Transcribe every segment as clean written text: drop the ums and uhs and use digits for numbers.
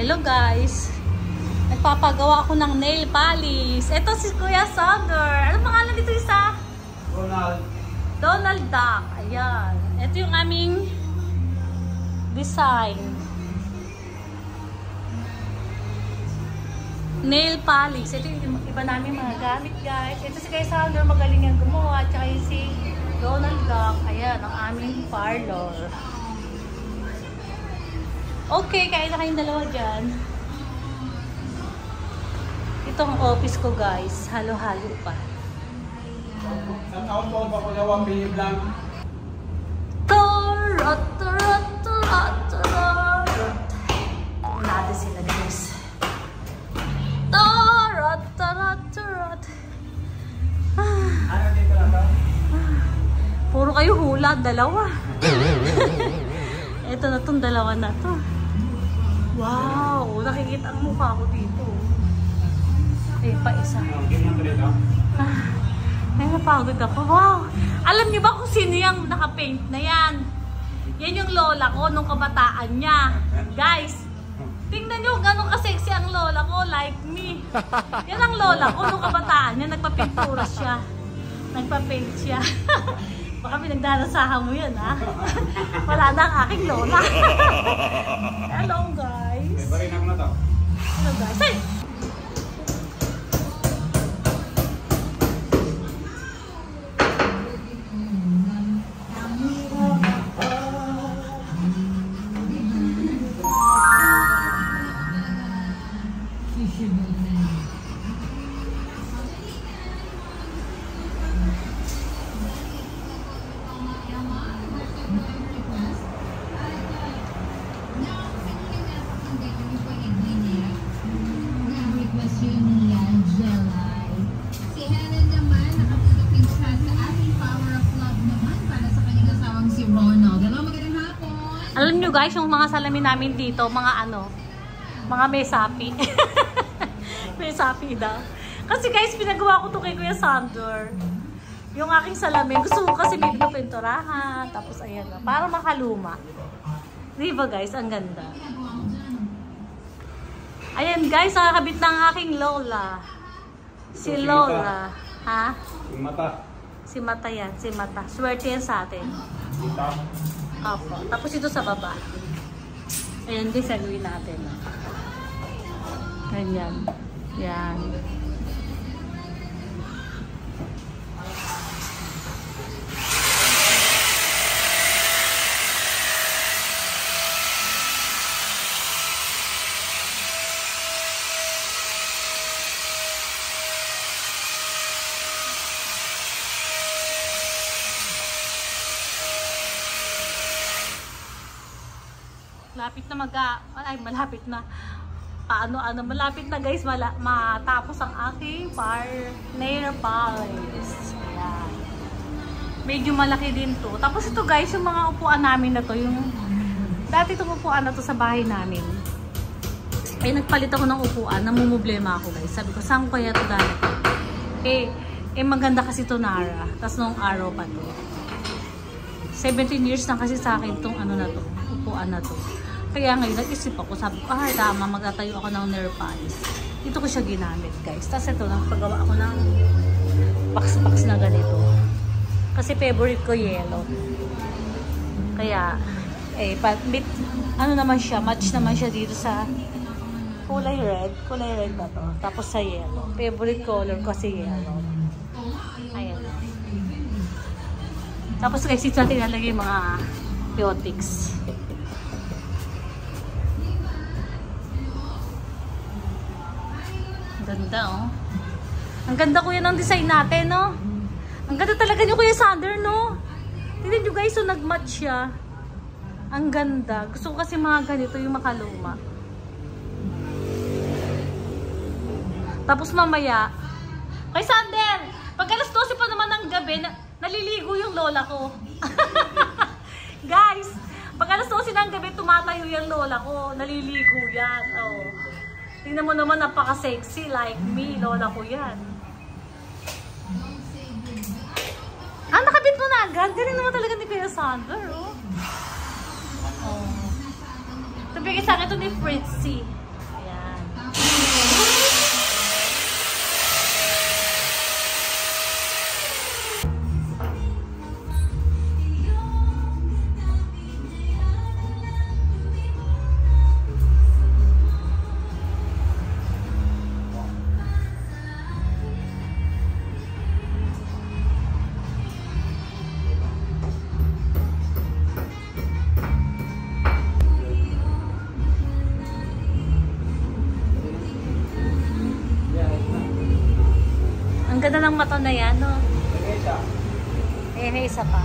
Hello guys! Nagpapagawa ako ng nail polish. Ito si Kuya Sander. Ano pangalan dito isa? Donald Duck. Ayan. Ito yung aming design. Nail polish. Ito yung iba namin mga gamit guys. Ito si Kuya Sander. Magaling yung gumawa. Tsaka yung si Donald Duck. Ayan. Ang aming parlor. Okay, kain na kayong dalawa dyan. Ito ang office ko guys. Halo-halo pa. Sa taon po ba ko nawa piniblang? Tarot, tarot, tarot, tarot. Natin sila guys. Tarot, tarot, tarot. Ano dito na ba? Puro kayo hula, dalawa. Ito na tong dalawa na to. Wow! Nakikita ang mukha ko dito. Ayun pa isa. Ay, napagod ako. Wow! Alam niyo ba kung sino yung naka-paint na yan? Yan yung lola ko nung kabataan niya. Guys, tingnan niyo gano'ng ka-sexy ang lola ko. Like me. Yan ang lola ko nung kabataan niya. Nagpa-pintura siya. Nagpa-paint siya. Baka pinagdanasahan mo yan, ha? Wala na ang aking lola. Hello, guys. Barinak na to. Hello, guys. Ay! Alam nyo guys, yung mga salamin namin dito, mga ano, mga mesapi. Mesapi daw. Kasi guys, pinagawa ko to kay Kuya Sander. Yung aking salamin, gusto ko kasi may pinapinturahan. Tapos ayan na, para makaluma. Diba guys, ang ganda. Ayan guys, nakakabit ng aking lola. Si Lola. Ha? Si Mata. Si Mata yan, si Mata. Swerte yan sa atin. Opo. Tapos ito sa baba. Ayan, guys, gagawin natin. Ganyan. Yan. Malapit na malapit na. Malapit na guys, matapos ang aking nail polish. Ayan. Medyo malaki din to. Tapos ito guys, yung mga upuan namin na to, dati itong upuan na to sa bahay namin. Ay nagpalit ako ng upuan, namumblema ako guys. Sabi ko, saan ko kaya to dati? Maganda kasi to Nara. Tapos nung araw pa to. 17 years na kasi sa akin tong ano na to, upuan na to. Kaya ngayon, nag-isip ako, sabi ko, tama, magtatayo ako ng nail polish. Dito ko siya ginamit, guys. Tapos ito, nagpagawa ako ng box na ganito. Kasi favorite ko yellow. Kaya, ano naman siya, match naman siya dito sa kulay red. Kulay red na to. Tapos sa yellow. Favorite color ko kasi yellow. Ayan. Tapos guys, dito natin nalagay yung mga biotics. Ganda, oh. Ang ganda kuya ng design natin, no? Ang ganda talaga ni Kuya Sander, no? Tignan nyo guys, so nag-match siya. Ang ganda. Gusto ko kasi mga ganito yung makaluma. Tapos mamaya, Kuya Sander, pag alas 12 pa naman ng gabi, naliligo yung lola ko. Guys, pag alas 12 ng gabi, tumatayo yung lola ko. Naliligo yan, oh. Tingnan mo naman, napaka-sexy. Like me, lola ko yan. Nakabit mo na agad. Galing naman talaga ni Kuya Sander, oh. Ito bigay sa akin ito ni Fritzy. no? Isa. Eh, may isa pa.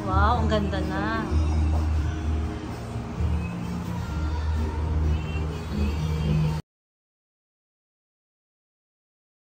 Wow, ang ganda na.